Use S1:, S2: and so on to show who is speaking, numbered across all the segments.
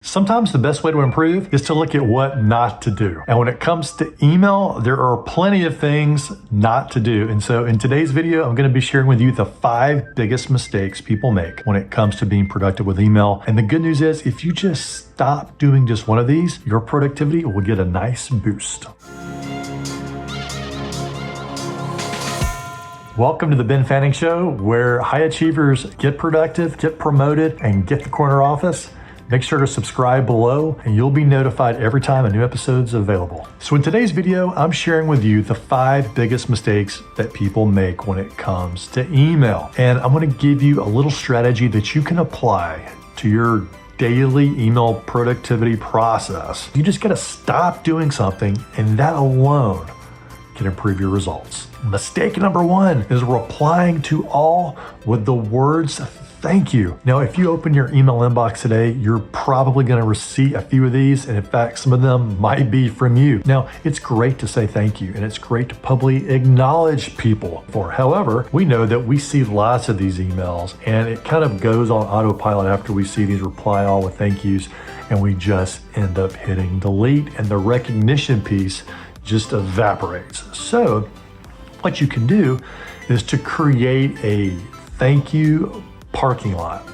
S1: Sometimes the best way to improve is to look at what not to do. And when it comes to email, there are plenty of things not to do. And so in today's video, I'm going to be sharing with you the 5 biggest mistakes people make when it comes to being productive with email. And the good news is, if you just stop doing just one of these, your productivity will get a nice boost. Welcome to the Ben Fanning Show, where high achievers get productive, get promoted, and get the corner office. Make sure to subscribe below and you'll be notified every time a new episode is available. So in today's video, I'm sharing with you the 5 biggest mistakes that people make when it comes to email. And I'm going to give you a little strategy that you can apply to your daily email productivity process. You just got to stop doing something, and that alone can improve your results. Mistake number 1 is replying to all with the words thank you. Now, if you open your email inbox today, you're probably going to receive a few of these. And in fact, some of them might be from you. Now, it's great to say thank you, and it's great to publicly acknowledge people. However, we know that we see lots of these emails, and it kind of goes on autopilot after we see these reply all with thank yous, and we just end up hitting delete, and the recognition piece just evaporates. So what you can do is to create a thank you parking lot.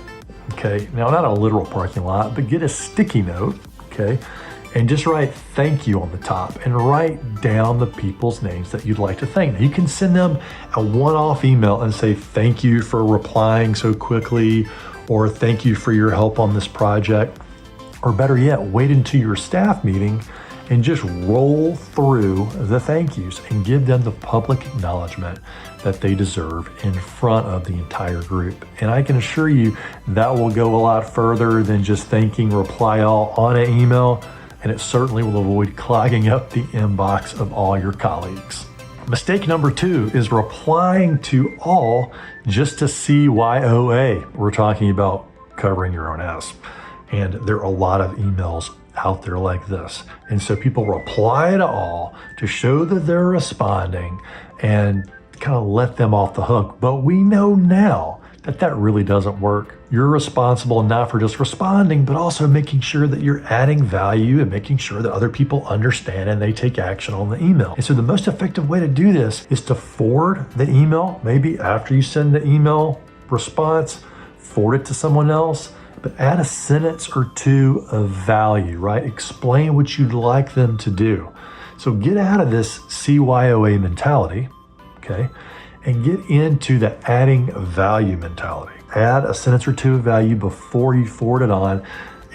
S1: Okay, now not a literal parking lot, but get a sticky note, okay, and just write thank you on the top and write down the people's names that you'd like to thank. Now, you can send them a one-off email and say thank you for replying so quickly, or thank you for your help on this project, or better yet, wait until your staff meeting and just roll through the thank yous and give them the public acknowledgement that they deserve in front of the entire group. And I can assure you that will go a lot further than just thanking reply all on an email, and it certainly will avoid clogging up the inbox of all your colleagues. Mistake number 2 is replying to all just to CYOA. We're talking about covering your own ass. And there are a lot of emails out there like this. And so people reply to all to show that they're responding and kind of let them off the hook. But we know now that that really doesn't work. You're responsible not for just responding, but also making sure that you're adding value and making sure that other people understand and they take action on the email. And so the most effective way to do this is to forward the email. Maybe after you send the email response, forward it to someone else, but add a sentence or 2 of value, right? Explain what you'd like them to do. So get out of this CYOA mentality, okay, and get into the adding value mentality. Add a sentence or 2 of value before you forward it on,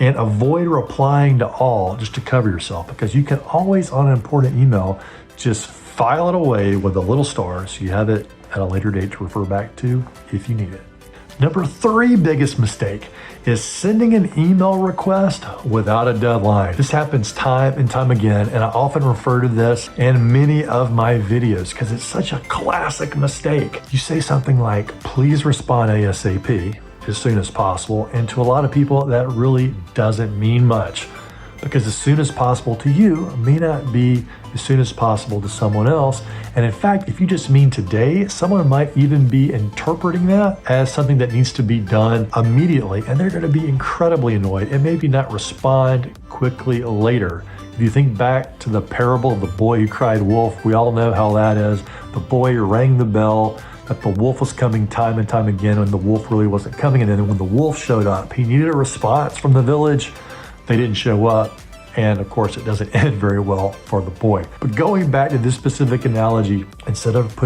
S1: and avoid replying to all just to cover yourself, because you can always, on an important email, just file it away with a little star so you have it at a later date to refer back to if you need it. Number 3 biggest mistake is sending an email request without a deadline. This happens time and time again, and I often refer to this in many of my videos because it's such a classic mistake. You say something like, please respond ASAP, as soon as possible, and to a lot of people that really doesn't mean much, because as soon as possible to you may not be as soon as possible to someone else. And in fact, if you just mean today, someone might even be interpreting that as something that needs to be done immediately, and they're going to be incredibly annoyed and maybe not respond quickly later. If you think back to the parable of the boy who cried wolf, we all know how that is. The boy rang the bell that the wolf was coming time and time again when the wolf really wasn't coming. And then when the wolf showed up, he needed a response from the village. They didn't show up. And of course, it doesn't end very well for the boy. But going back to this specific analogy, instead of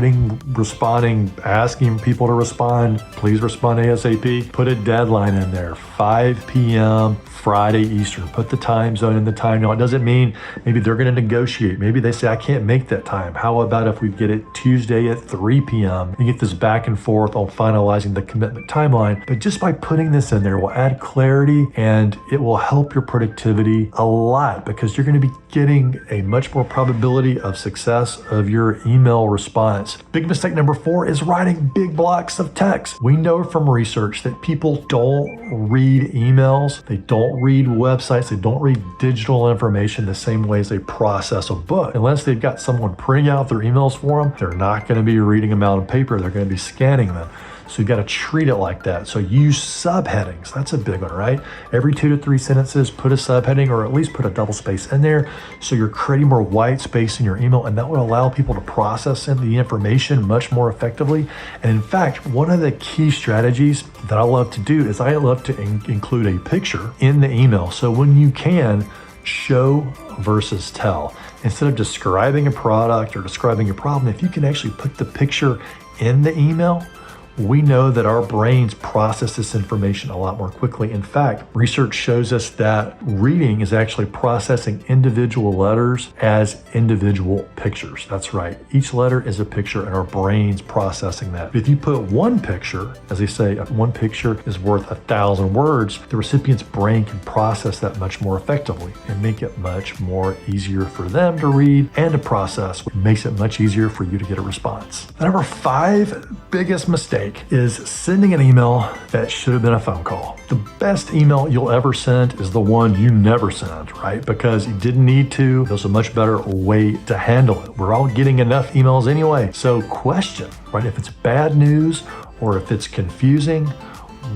S1: asking people to respond, please respond ASAP, put a deadline in there, 5 p.m. Friday Eastern. Put the time zone in the time. Now, it doesn't mean maybe they're going to negotiate. Maybe they say, I can't make that time. How about if we get it Tuesday at 3 p.m. and get this back and forth on finalizing the commitment timeline. But just by putting this in there will add clarity, and it will help your productivity a lot, because you're going to be getting a much more probability of success of your email response. Big mistake number 4 is writing big blocks of text. We know from research that people don't read emails, they don't read websites, they don't read digital information the same way as they process a book. Unless they've got someone printing out their emails for them, they're not going to be reading them out on paper, they're going to be scanning them. So you got to treat it like that. So use subheadings. That's a big one, right? Every 2 to 3 sentences, put a subheading or at least put a double space in there. So you're creating more white space in your email, and that will allow people to process in the information much more effectively. And in fact, one of the key strategies that I love to do is I love to include a picture in the email. So when you can, show versus tell. Instead of describing a product or describing a problem, if you can actually put the picture in the email, we know that our brains process this information a lot more quickly. In fact, research shows us that reading is actually processing individual letters as individual pictures. That's right. Each letter is a picture and our brain's processing that. If you put one picture, as they say, one picture is worth 1,000 words, the recipient's brain can process that much more effectively and make it much more easier for them to read and to process, which makes it much easier for you to get a response. The number 5 biggest mistake is sending an email that should have been a phone call. The best email you'll ever send is the one you never send, right? Because you didn't need to. There's a much better way to handle it. We're all getting enough emails anyway. So question, right? If it's bad news or if it's confusing,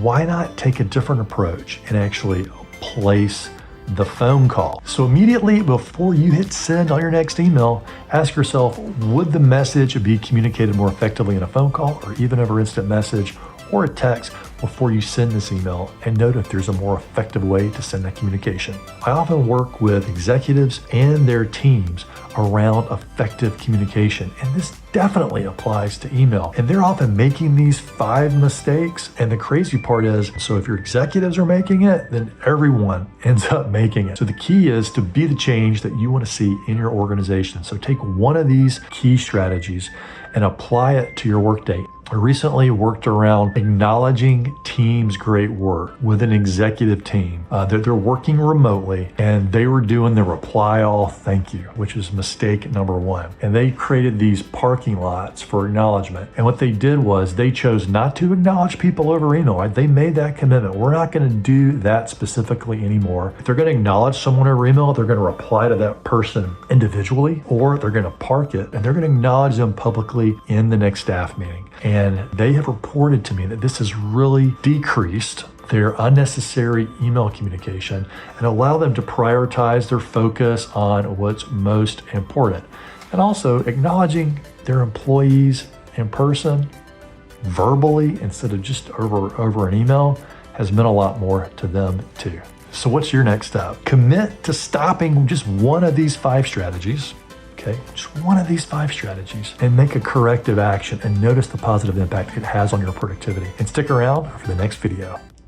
S1: why not take a different approach and actually place the phone call? So immediately before you hit send on your next email, ask yourself, would the message be communicated more effectively in a phone call or even over instant message or a text before you send this email, and note if there's a more effective way to send that communication. I often work with executives and their teams around effective communication, and this definitely applies to email. And they're often making these 5 mistakes, and the crazy part is, so if your executives are making it, then everyone ends up making it. So the key is to be the change that you want to see in your organization. So take one of these key strategies and apply it to your workday. I recently worked around acknowledging team's great work with an executive team. They're working remotely and they were doing the reply all thank you, which is mistake number 1. And they created these parking lots for acknowledgement. And what they did was they chose not to acknowledge people over email, right? They made that commitment. We're not going to do that specifically anymore. If they're going to acknowledge someone over email, they're going to reply to that person individually, or they're going to park it and they're going to acknowledge them publicly in the next staff meeting. And they have reported to me that this has really decreased their unnecessary email communication and allow them to prioritize their focus on what's most important. And also acknowledging their employees in person, verbally, instead of just over an email, has meant a lot more to them too. So what's your next step? Commit to stopping just one of these 5 strategies. Okay, just one of these 5 strategies and make a corrective action and notice the positive impact it has on your productivity. And stick around for the next video.